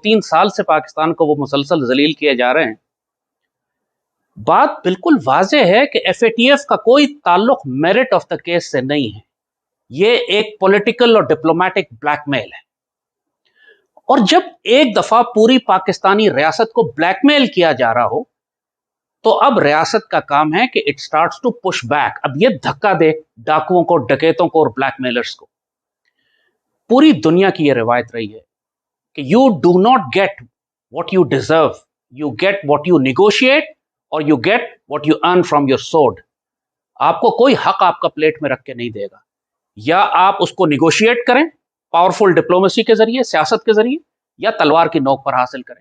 3 साल से पाकिस्तान को वो मुसलसल जलील किए जा रहे हैं। बात बिल्कुल वाज़ेह है कि एफएटीएफ का कोई ताल्लुक मेरिट ऑफ द केस से नहीं है। ये एक पॉलिटिकल और डिप्लोमेटिक ब्लैकमेल है। और जब एक दफा पूरी पाकिस्तानी रियासत को ब्लैकमेल किया जा रहा हो, तो अब रियासत का काम है कि it starts to push back. अब ये धक्का दे डाकुओं को, डकैतों को और ब्लैकमेलर्स को। पूरी दुनिया की यह रिवायत रही है कि you do not get what you deserve, you get what you negotiate और you get what you earn from your sword. आपको कोई हक आपका प्लेट में रख के नहीं देगा। या आप उसको निगोशिएट करें पावरफुल डिप्लोमेसी के जरिए, सियासत के जरिए, या तलवार की नोक पर हासिल करें।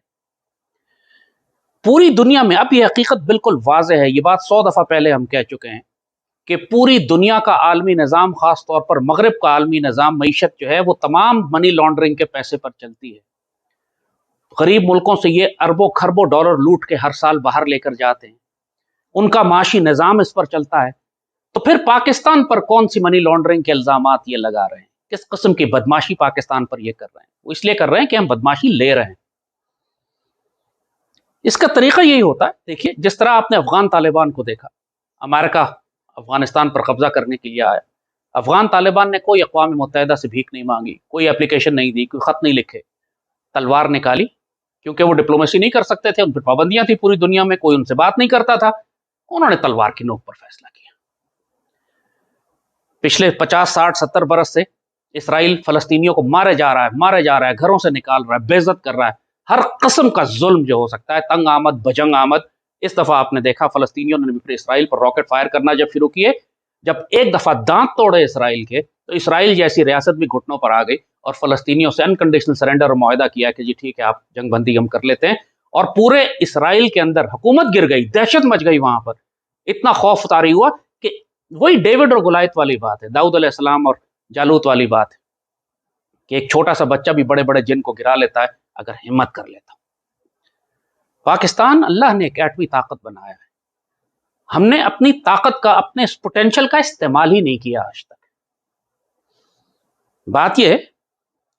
पूरी दुनिया में अब यह हकीकत बिल्कुल वाज़ेह है, ये बात 100 दफा पहले हम कह चुके हैं कि पूरी दुनिया का आलमी निज़ाम, खास तौर पर मगरिब का आलमी निज़ाम, मईशत जो है वो तमाम मनी लॉन्ड्रिंग के पैसे पर चलती है। गरीब मुल्कों से ये अरबों खरबों डॉलर लूट के हर साल बाहर लेकर जाते हैं। उनका माशी निज़ाम इस पर चलता है। तो फिर पाकिस्तान पर कौन सी मनी लॉन्ड्रिंग के इल्जामात ये लगा रहे हैं? किस किस्म की बदमाशी पाकिस्तान पर ये कर रहे हैं? वो इसलिए कर रहे हैं कि हम बदमाशी ले रहे हैं। इसका तरीका यही होता है, देखिए, जिस तरह आपने अफगान तालिबान को देखा। अमेरिका अफगानिस्तान पर कब्जा करने के लिए आया। अफगान तालिबान ने कोई अक़वाम मुत्तहिदा से भीख नहीं मांगी, कोई एप्लीकेशन नहीं दी, कोई खत नहीं लिखे, तलवार निकाली, क्योंकि वो डिप्लोमेसी नहीं कर सकते थे, उन पर पाबंदियां थी पूरी दुनिया में, कोई उनसे बात नहीं करता था। उन्होंने तलवार की नोक पर फैसला किया। पिछले 50, 60, 70 बरस से इसराइल फलस्तीनियों को मारे जा रहा है, घरों से निकाल रहा है, बेइज्जत कर रहा है। हर किस्म का जुल्म जो हो सकता है, तंग आमद, बजंग आमद। इस दफा आपने देखा फलस्तीनियों ने भी इसराइल पर रॉकेट फायर करना जब शुरू किए, जब एक दफा दांत तोड़े इसराइल के, तो इसराइल जैसी रियासत भी घुटनों पर आ गई और फलस्तीनियों से अनकंडीशनल सरेंडर और मुआहदा किया कि जी ठीक है, आप जंगबंदी हम कर लेते हैं। और पूरे इसराइल के अंदर हुकूमत गिर गई, दहशत मच गई वहां पर। इतना खौफ तारी हुआ कि वही डेविड और गुलायत वाली बात है, दाऊद अलैहिस्सलाम और जालूत वाली बात है कि एक छोटा सा बच्चा भी बड़े बड़े जिन को गिरा लेता है अगर हिम्मत कर लेता। पाकिस्तान अल्लाह ने एक एटमी ताकत बनाया है। हमने अपनी ताकत का, अपने इस पोटेंशियल का इस्तेमाल ही नहीं किया आज तक। बात यह है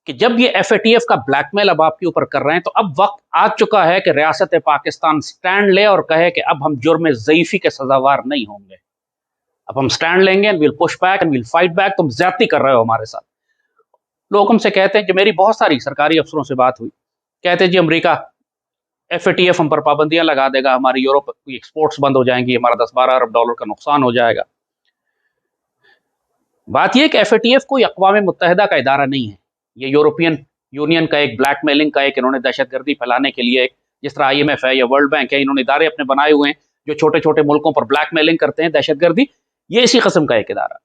कि जब ये एफएटीएफ का ब्लैकमेल अब आपके ऊपर कर रहे हैं, तो अब वक्त आ चुका है कि रियासत पाकिस्तान स्टैंड ले और कहे कि अब हम जुर्म ज़ईफ़ी के सजावार नहीं होंगे। अब हम स्टैंड लेंगे and will push back and will fight back. तुम ज्यादती कर रहे हो हमारे साथ। लोग हमसे कहते हैं कि मेरी बहुत सारी सरकारी अफसरों से बात हुई, कहते हैं जी अमेरिका एफएटीएफ हम पर पाबंदियां लगा देगा, हमारी यूरोप की एक्सपोर्ट्स बंद हो जाएंगी, हमारा 10-12 अरब डॉलर का नुकसान हो जाएगा। बात यह कि एफएटीएफ कोई अक़वाम मुत्तहिदा का इदारा नहीं है। ये यूरोपियन यूनियन का एक ब्लैकमेलिंग का एक, इन्होंने दहशतगर्दी फैलाने के लिए, जिस तरह आईएमएफ है या वर्ल्ड बैंक है, इन्होंने इदारे अपने बनाए हुए हैं जो छोटे छोटे मुल्कों पर ब्लैकमेलिंग करते हैं, दहशतगर्दी। ये इसी किस्म का एक इदारा।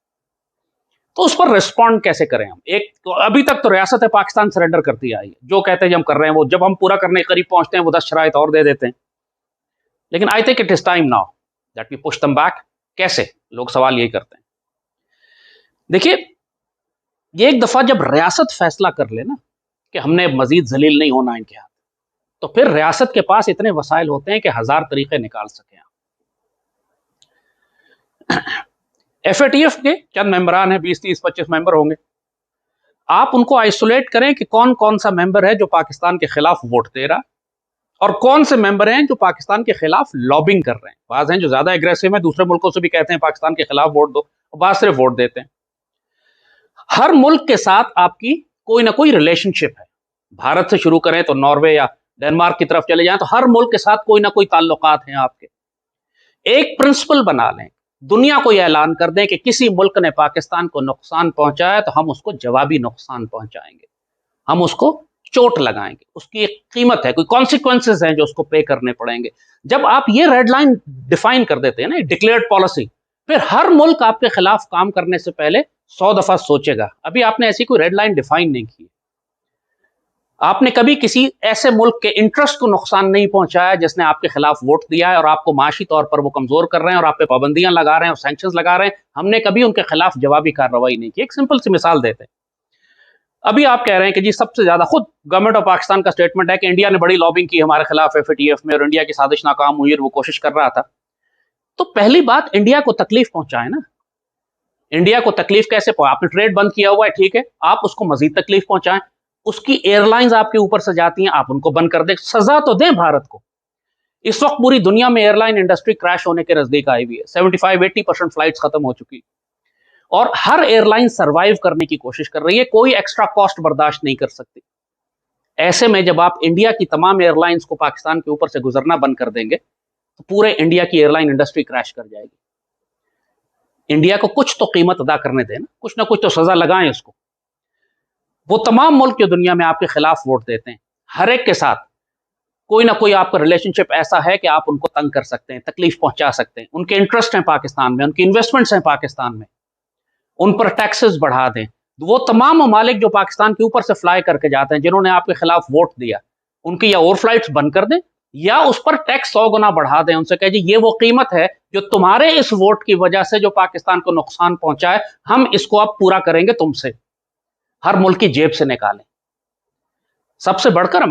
तो उस पर रिस्पॉन्ड कैसे करें हम? एक तो अभी तक तो रियासत पाकिस्तान सरेंडर करती आई है, जो कहते हैं हम कर रहे हैं, वो जब हम पूरा करने के करीब पहुंचते हैं वो 10 शराइत और दे देते हैं। लेकिन I think it is time now that we push them back. कैसे? लोग सवाल यही करते हैं। देखिए, ये एक दफा जब रियासत फैसला कर ले ना कि हमने मजीद जलील नहीं होना इनके हाथ, तो फिर रियासत के पास इतने वसाइल होते हैं कि 1000 तरीके निकाल सकें। एफएटीएफ के चंद मेंबरान हैं, 20, 30, 25 मेंबर होंगे। आप उनको आइसोलेट करें कि कौन कौन सा मेंबर है जो पाकिस्तान के खिलाफ वोट दे रहा और कौन से मेंबर हैं जो पाकिस्तान के खिलाफ लॉबिंग कर रहे हैं। बाज़ हैं जो ज्यादा एग्रेसिव हैं, दूसरे मुल्कों से भी कहते हैं पाकिस्तान के खिलाफ वोट दो, और बाज़ सिर्फ वोट देते हैं। हर मुल्क के साथ आपकी कोई ना कोई रिलेशनशिप है। भारत से शुरू करें तो नॉर्वे या डेनमार्क की तरफ चले जाएं तो हर मुल्क के साथ कोई ना कोई ताल्लुकात हैं आपके। एक प्रिंसिपल बना लें, दुनिया को यह ऐलान कर दें कि किसी मुल्क ने पाकिस्तान को नुकसान पहुंचाया तो हम उसको जवाबी नुकसान पहुंचाएंगे, हम उसको चोट लगाएंगे, उसकी एक कीमत है, कोई कॉन्सिक्वेंसेस हैं जो उसको पे करने पड़ेंगे। जब आप ये रेड लाइन डिफाइन कर देते हैं ना, डिक्लेयर्ड पॉलिसी, फिर हर मुल्क आपके खिलाफ काम करने से पहले 100 दफा सोचेगा। अभी आपने ऐसी कोई रेड लाइन डिफाइन नहीं की। आपने कभी किसी ऐसे मुल्क के इंटरेस्ट को नुकसान नहीं पहुंचाया जिसने आपके खिलाफ वोट दिया है और आपको माशी तौर पर वो कमजोर कर रहे हैं और आप पे पाबंदियां लगा रहे हैं और सैंक्शंस लगा रहे हैं। हमने कभी उनके खिलाफ जवाबी कार्रवाई नहीं की। एक सिंपल सी मिसाल देते हैं। अभी आप कह रहे हैं कि जी सबसे ज्यादा, खुद गवर्नमेंट ऑफ पाकिस्तान का स्टेटमेंट है कि इंडिया ने बड़ी लॉबिंग की हमारे खिलाफ एफएटीएफ में और इंडिया की साजिश नाकाम हुई और वो कोशिश कर रहा था। तो पहली बात, इंडिया को तकलीफ पहुंचाए ना। इंडिया को तकलीफ कैसे? आपने ट्रेड बंद किया हुआ है, ठीक है, आप उसको मजीद तकलीफ पहुंचाएं। उसकी एयरलाइंस आपके ऊपर से जाती हैं, आप उनको बंद कर दें। सजा तो दें भारत को। इस वक्त पूरी दुनिया में एयरलाइन इंडस्ट्री क्रैश होने के नजदीक आई हुई है। 75-80% फ्लाइट्स खत्म हो चुकी और हर एयरलाइन सर्वाइव करने की कोशिश कर रही है, कोई एक्स्ट्रा कॉस्ट बर्दाश्त नहीं कर सकती। ऐसे में जब आप इंडिया की तमाम एयरलाइंस को पाकिस्तान के ऊपर से गुजरना बंद कर देंगे तो पूरे इंडिया की एयरलाइन इंडस्ट्री क्रैश कर जाएगी। इंडिया को कुछ तो कीमत अदा करने देना, कुछ ना कुछ तो सजा लगाएं उसको। वो तमाम मुल्क जो दुनिया में आपके खिलाफ वोट देते हैं, हर एक के साथ कोई ना कोई आपका रिलेशनशिप ऐसा है कि आप उनको तंग कर सकते हैं, तकलीफ पहुंचा सकते हैं। उनके इंटरेस्ट हैं पाकिस्तान में, उनकी इन्वेस्टमेंट्स हैं पाकिस्तान में, उन पर टैक्सेस बढ़ा दें। वो तमाम ममालिक जो पाकिस्तान के ऊपर से फ्लाई करके जाते हैं, जिन्होंने आपके खिलाफ वोट दिया, उनकी या और फ्लाइट्स बंद कर दें या उस पर टैक्स 100 गुना बढ़ा दें। उनसे कहे जी ये वो कीमत है जो तुम्हारे इस वोट की वजह से जो पाकिस्तान को नुकसान पहुंचा है, हम इसको अब पूरा करेंगे तुमसे। हर मुल्क की जेब से निकालें। सबसे बढ़कर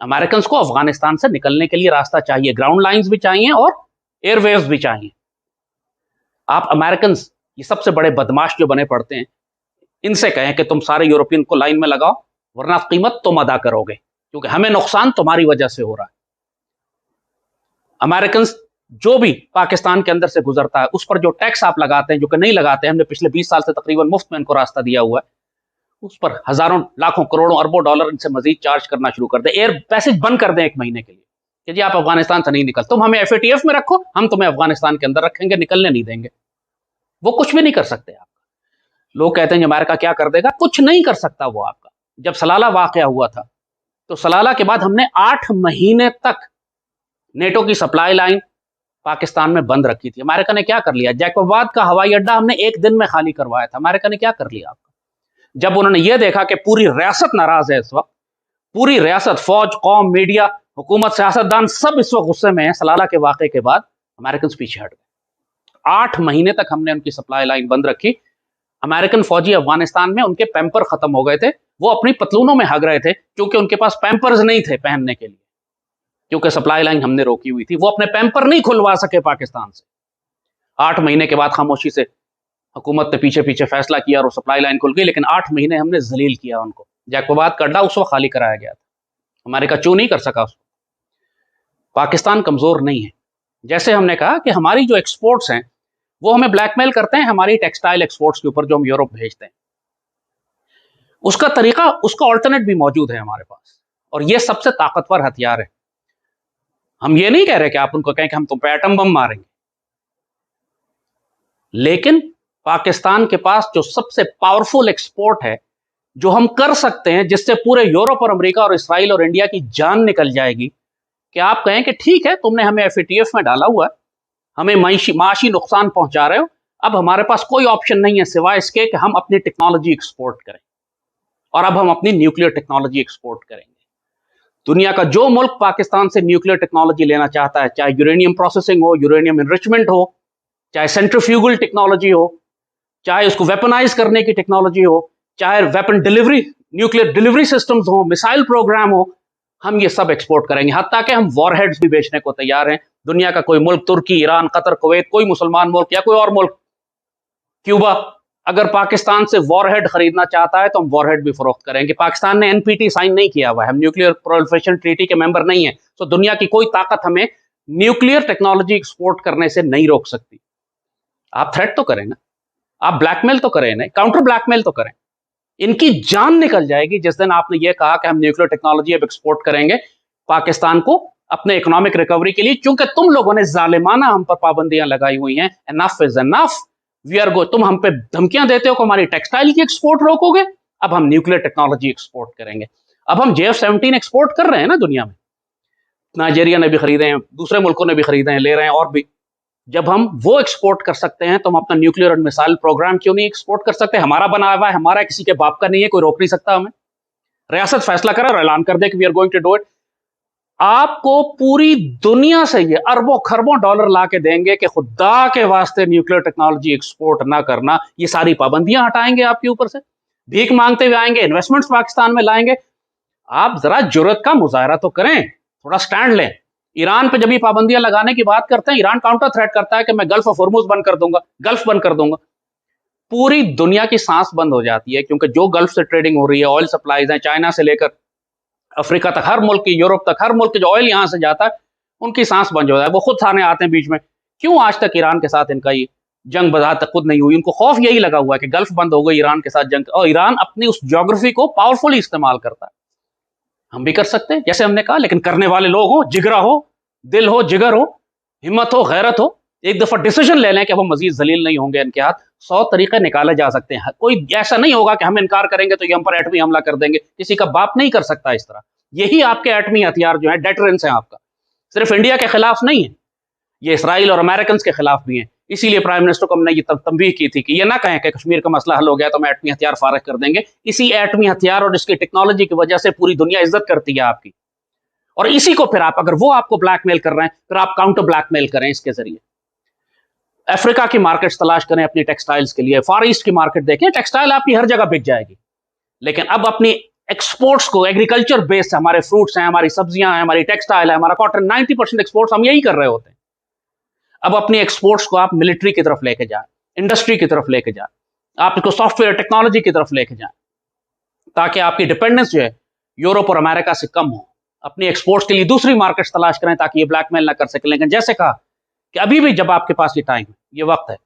अमेरिकन को अफगानिस्तान से निकलने के लिए रास्ता चाहिए, ग्राउंड लाइंस भी चाहिए और एयरवेव्स भी चाहिए। आप अमेरिकन, ये सबसे बड़े बदमाश जो बने पड़ते हैं, इनसे कहें कि तुम सारे यूरोपियन को लाइन में लगाओ, वरना कीमत तुम अदा करोगे, क्योंकि हमें नुकसान तुम्हारी वजह से हो रहा है। अमेरिकन जो भी पाकिस्तान के अंदर से गुजरता है उस पर जो टैक्स आप लगाते हैं, जो कि नहीं लगाते, हमने पिछले 20 साल से तकरीबन मुफ्त में इनको रास्ता दिया हुआ है, उस पर हजारों लाखों करोड़ों अरबों डॉलर इनसे मजीद चार्ज करना शुरू कर दें। एयर पैसेज बंद कर दें 1 महीने के लिए कि जी आप अफगानिस्तान से नहीं निकल, तुम हमें FATF में रखो, हम तुम्हें अफगानिस्तान के अंदर रखेंगे, निकलने नहीं देंगे। वो कुछ भी नहीं कर सकते आपका। लोग कहते हैं अमेरिका क्या कर देगा, कुछ नहीं कर सकता वो आपका। जब सलाला वाकया हुआ था तो सलाला के बाद हमने 8 महीने तक नेटो की सप्लाई लाइन पाकिस्तान में बंद रखी थी। अमेरिका ने क्या कर लिया, जैकोबाद का हवाई अड्डा हमने 1 दिन में खाली करवाया था। अमेरिका ने क्या कर लिया आपका, जब उन्होंने यह देखा कि पूरी रियासत नाराज है इस वक्त, पूरी रियासत, फौज, कौम, मीडिया, हुकूमत, सियासतदान सब इस वक्त गुस्से में है सलाला के वाकये के बाद, अमेरिकन पीछे हट गए। 8 महीने तक हमने उनकी सप्लाई लाइन बंद रखी। अमेरिकन फौजी अफगानिस्तान में उनके पैम्पर खत्म हो गए थे, वो अपनी पतलूनों में हग रहे थे क्योंकि उनके पास पैम्पर्स नहीं थे पहनने के लिए, क्योंकि सप्लाई लाइन हमने रोकी हुई थी। वो अपने पैम्पर नहीं खुलवा सके पाकिस्तान से। 8 महीने के बाद खामोशी से हुकूमत ने पीछे पीछे फैसला किया और सप्लाई लाइन खुल गई, लेकिन 8 महीने हमने जलील किया उनको। जैकोबाद का अड्डा उस वक्त खाली कराया गया था, अमेरिका चू नहीं कर सका उसको। पाकिस्तान कमजोर नहीं है। जैसे हमने कहा कि हमारी जो एक्सपोर्ट्स हैं वो हमें ब्लैकमेल करते हैं हमारी टेक्सटाइल एक्सपोर्ट्स के ऊपर, जो हम यूरोप भेजते हैं। उसका तरीका, उसका ऑल्टरनेट भी मौजूद है हमारे पास, और ये सबसे ताकतवर हथियार है। हम ये नहीं कह रहे कि आप उनको कहें कि हम तुम पे एटम बम मारेंगे, लेकिन पाकिस्तान के पास जो सबसे पावरफुल एक्सपोर्ट है, जो हम कर सकते हैं, जिससे पूरे यूरोप और अमेरिका और इसराइल और इंडिया की जान निकल जाएगी, कि आप कहें कि ठीक है तुमने हमें FATF में डाला हुआ है, हमें माशी नुकसान पहुंचा रहे हो, अब हमारे पास कोई ऑप्शन नहीं है सिवाय इसके कि हम अपनी टेक्नोलॉजी एक्सपोर्ट करें, और अब हम अपनी न्यूक्लियर टेक्नोलॉजी एक्सपोर्ट करेंगे। दुनिया का जो मुल्क पाकिस्तान से न्यूक्लियर टेक्नोलॉजी लेना चाहता है, चाहे यूरेनियम प्रोसेसिंग हो, यूरेनियम एनरिचमेंट हो, चाहे सेंट्रीफ्यूगल टेक्नोलॉजी हो, चाहे उसको वेपनाइज करने की टेक्नोलॉजी हो, चाहे weapon delivery, nuclear delivery systems हो, मिसाइल प्रोग्राम हो, हम ये सब एक्सपोर्ट करेंगे। हत्ता कि हम वॉरहेड्स भी बेचने को तैयार हैं। दुनिया का कोई मुल्क, तुर्की, ईरान, कतर, कुवैत, कोई मुसलमान मुल्क या कोई और मुल्क, क्यूबा, अगर पाकिस्तान से वॉरहेड खरीदना चाहता है तो हम वॉरहेड भी फरोख्त करेंगे। पाकिस्तान ने NPT साइन नहीं किया हुआ है, हम न्यूक्लियर प्रोलिफरेशन ट्रीटी के मेंबर नहीं है, तो दुनिया की कोई ताकत हमें न्यूक्लियर टेक्नोलॉजी एक्सपोर्ट करने से नहीं रोक सकती। आप थ्रेट तो करें ना, आप ब्लैकमेल तो करें ना, काउंटर ब्लैकमेल तो करें। इनकी जान निकल जाएगी जिस दिन आपने ये कहा कि हम न्यूक्लियर टेक्नोलॉजी अब एक्सपोर्ट करेंगे पाकिस्तान को अपने इकोनॉमिक रिकवरी के लिए, क्योंकि तुम लोगों ने जालिमाना हम पर पाबंदियां लगाई हुई हैं। Enough is enough, we are go. तुम हम पे धमकियां देते हो कि हमारी टेक्सटाइल की एक्सपोर्ट रोकोगे, अब हम न्यूक्लियर टेक्नोलॉजी एक्सपोर्ट करेंगे। अब हम JF-17 एक्सपोर्ट कर रहे हैं ना दुनिया में, नाइजीरिया ने भी खरीदे हैं, दूसरे मुल्कों ने भी खरीदे हैं, ले रहे हैं और भी। जब हम वो एक्सपोर्ट कर सकते हैं तो हम अपना न्यूक्लियर और मिसाइल प्रोग्राम क्यों नहीं एक्सपोर्ट कर सकते? हमारा बना हुआ है, हमारा, किसी के बाप का नहीं है, कोई रोक नहीं सकता हमें। रियासत फैसला करे और ऐलान कर दे कि we are going to do it. आपको पूरी दुनिया से ये अरबों खरबों डॉलर ला के देंगे कि खुदा के वास्ते न्यूक्लियर टेक्नोलॉजी एक्सपोर्ट ना करना, ये सारी पाबंदियां हटाएंगे आपके ऊपर से, भीख मांगते हुए आएंगे, इन्वेस्टमेंट्स पाकिस्तान में लाएंगे। आप जरा जुर्रत का मुजाहरा तो करें, थोड़ा स्टैंड लें। ईरान पे जब भी पाबंदियां लगाने की बात करते हैं, ईरान काउंटर थ्रेट करता है कि मैं गल्फ ऑफ हॉर्मुज बंद कर दूंगा, गल्फ बंद कर दूंगा। पूरी दुनिया की सांस बंद हो जाती है, क्योंकि जो गल्फ से ट्रेडिंग हो रही है, ऑयल सप्लाईज हैं चाइना से लेकर अफ्रीका तक, हर मुल्क की, यूरोप तक, हर मुल्क के जो ऑयल यहां से जाता है उनकी सांस बंद हो जाती है। वो खुद थाने आते हैं बीच में, क्यों आज तक ईरान के साथ इनका ये जंग बजा तक खुद नहीं हुई? उनको खौफ यही लगा हुआ है कि गल्फ बंद हो गई, ईरान के साथ जंग, और ईरान अपनी उस ज्योग्राफी को पावरफुली इस्तेमाल करता है। हम भी कर सकते हैं जैसे हमने कहा, लेकिन करने वाले लोग हो, जिगरा हो, दिल हो, जिगर हो, हिम्मत हो, गैरत हो, एक दफा डिसीजन ले लें कि वो मजीद जलील नहीं होंगे इनके हाथ। 100 तरीके निकाले जा सकते हैं। कोई ऐसा नहीं होगा कि हम इनकार करेंगे तो ये हम पर एटमी हमला कर देंगे। किसी का बाप नहीं कर सकता इस तरह। यही आपके एटमी हथियार जो है, डेटरेंस है आपका, सिर्फ इंडिया के खिलाफ नहीं है, ये इसराइल और अमेरिकन के खिलाफ भी हैं। इसीलिए प्राइम मिनिस्टर को हमने ये तंबीह की थी कि ये ना कहें कि कश्मीर का मसला हल हो गया तो हम एटमी हथियार फारग कर देंगे। इसी एटमी हथियार और इसकी टेक्नोलॉजी की वजह से पूरी दुनिया इज्जत करती है आपकी, और इसी को फिर आप, अगर वो आपको ब्लैकमेल कर रहे हैं, फिर आप काउंटर ब्लैकमेल करें इसके जरिए। अफ्रीका की मार्केट्स तलाश करें अपनी टेक्सटाइल्स के लिए, फार ईस्ट की मार्केट देखें, टेक्सटाइल आपकी हर जगह बिक जाएगी। लेकिन अब अपनी एक्सपोर्ट्स को, एग्रीकल्चर बेस्ड, हमारे फ्रूट्स हैं, हमारी सब्जियां हैं, हमारी टेक्सटाइल है, हमारा कॉटन, 90% एक्सपोर्ट्स हम यही कर रहे होते हैं। अब अपनी एक्सपोर्ट्स को आप मिलिट्री की तरफ लेके जाएं, इंडस्ट्री की तरफ लेके जाएं, आप इसको सॉफ्टवेयर टेक्नोलॉजी की तरफ लेके जाएं, ताकि आपकी डिपेंडेंस जो है यूरोप और अमेरिका से कम हो। अपनी एक्सपोर्ट्स के लिए दूसरी मार्केट्स तलाश करें ताकि ये ब्लैकमेल ना कर सके। लेकिन जैसे कहा कि अभी भी जब आपके पास ये टाइम है, ये वक्त है,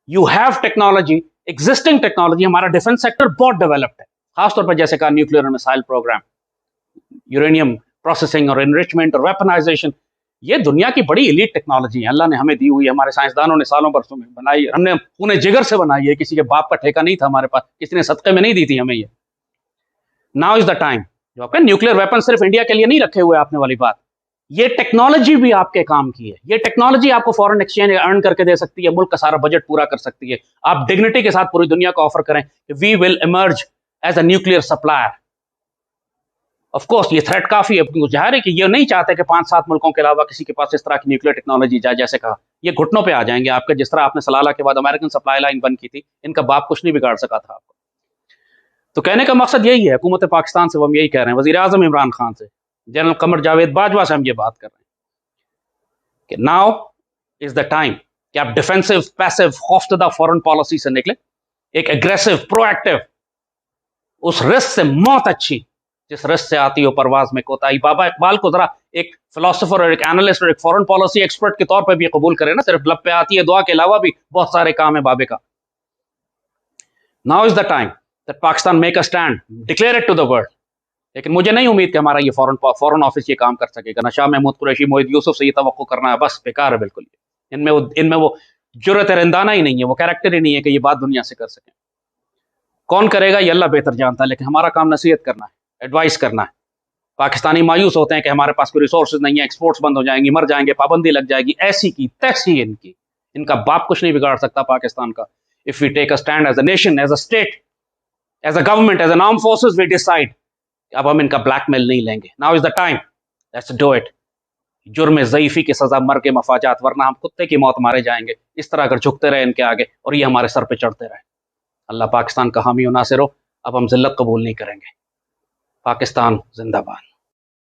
you have technology, existing technology. हमारा डिफेंस सेक्टर बहुत डेवलप्ड है, खासतौर पर जैसे कहा न्यूक्लियर और मिसाइल प्रोग्राम, यूरेनियम प्रोसेसिंग और एनरिचमेंट और वेपनाइजेशन, ये दुनिया की बड़ी एलीट टेक्नोलॉजी है, अल्लाह ने हमें दी हुई है। हमारे साइंसदानों ने सालों बरसों में बनाई, हमने उन्हें जिगर से बनाई है, किसी के बाप का ठेका नहीं था हमारे पास, किसी ने सदक़े में नहीं दी थी हमें ये। Now is the time. जो आपका न्यूक्लियर वेपन सिर्फ इंडिया के लिए नहीं रखे हुए आपने वाली बात, ये टेक्नोलॉजी भी आपके काम की है। ये टेक्नोलॉजी आपको फॉरेन एक्सचेंज अर्न करके दे सकती है, मुल्क का सारा बजट पूरा कर सकती है। आप डिग्निटी के साथ पूरी दुनिया को ऑफर करें कि we will emerge as a nuclear supplier. Of course ये थ्रेट काफी है, जाहिर है कि ये नहीं चाहते कि 5-7 मुल्कों के अलावा किसी के पास इस तरह की न्यूक्लियर टेक्नोलॉजी जाए। जैसे कहा, ये घुटनों पे आ जाएंगे आपके, जिस तरह आपने सलाला के बाद अमेरिकन सप्लाई लाइन बंद की थी, इनका बाप कुछ नहीं बिगाड़ सका था आपको। तो कहने का मकसद यही है, हुकूमत पाकिस्तान से हम यही कह रहे हैं, वजीर आजम इमरान खान से, जनरल कमर जावेद बाजवा से हम ये बात कर रहे हैं कि नाउ इज द टाइम कि आप डिफेंसिव, पैसिव, खौफजदा फॉरेन पॉलिसी से निकले, एक एग्रेसिव, प्रोएक्टिव, उस रिस्क से मौत अच्छी जिस रिस्क से आती हो परवाज में कोताही। बाबा इकबाल को जरा एक फिलोसोफर और एक एनालिस्ट और एक फॉरेन पॉलिसी एक्सपर्ट के तौर पर भी कबूल करें ना, सिर्फ लब पे आती है, दुआ के अलावा भी बहुत सारे काम है बाबे का। Now is the time that Pakistan make a stand, declare it to the world. लेकिन मुझे नहीं उम्मीद कि हमारा ये फॉरेन ऑफिस ये काम कर सकेगा ना। शाह महमूद कुरैशी, मोहित यूसुफ से ये तवक्को करना है, बस बेकार है बिल्कुल। इनमें वो जुर्रत रंदाना ही नहीं है, वो कैरेक्टर ही नहीं है कि ये बात दुनिया से कर सकें। कौन करेगा ये अल्लाह बेहतर जानता है, लेकिन हमारा काम नसीहत करना है, एडवाइस करना है। पाकिस्तानी मायूस होते हैं कि हमारे पास कोई रिसोर्सेज नहीं है, एक्सपोर्ट्स बंद हो जाएंगी, मर जाएंगे, पाबंदी लग जाएगी, ऐसी की तैसी इनकी, इनका बाप कुछ नहीं बिगाड़ सकता पाकिस्तान का। If we take a stand as a nation, as a state, as a government, as an armed forces, we decide अब हम इनका ब्लैकमेल नहीं लेंगे। Now is the time, let's do it. जुर्म ज़ईफ़ी की सजा मर के मफाजात, वरना हम कुत्ते की मौत मारे जाएंगे। इस तरह अगर झुकते रहे इनके आगे और ये हमारे सर पे चढ़ते रहे। अल्लाह पाकिस्तान का हामी और नासिर हो। अब हम जिल्लत कबूल नहीं करेंगे। पाकिस्तान जिंदाबाद।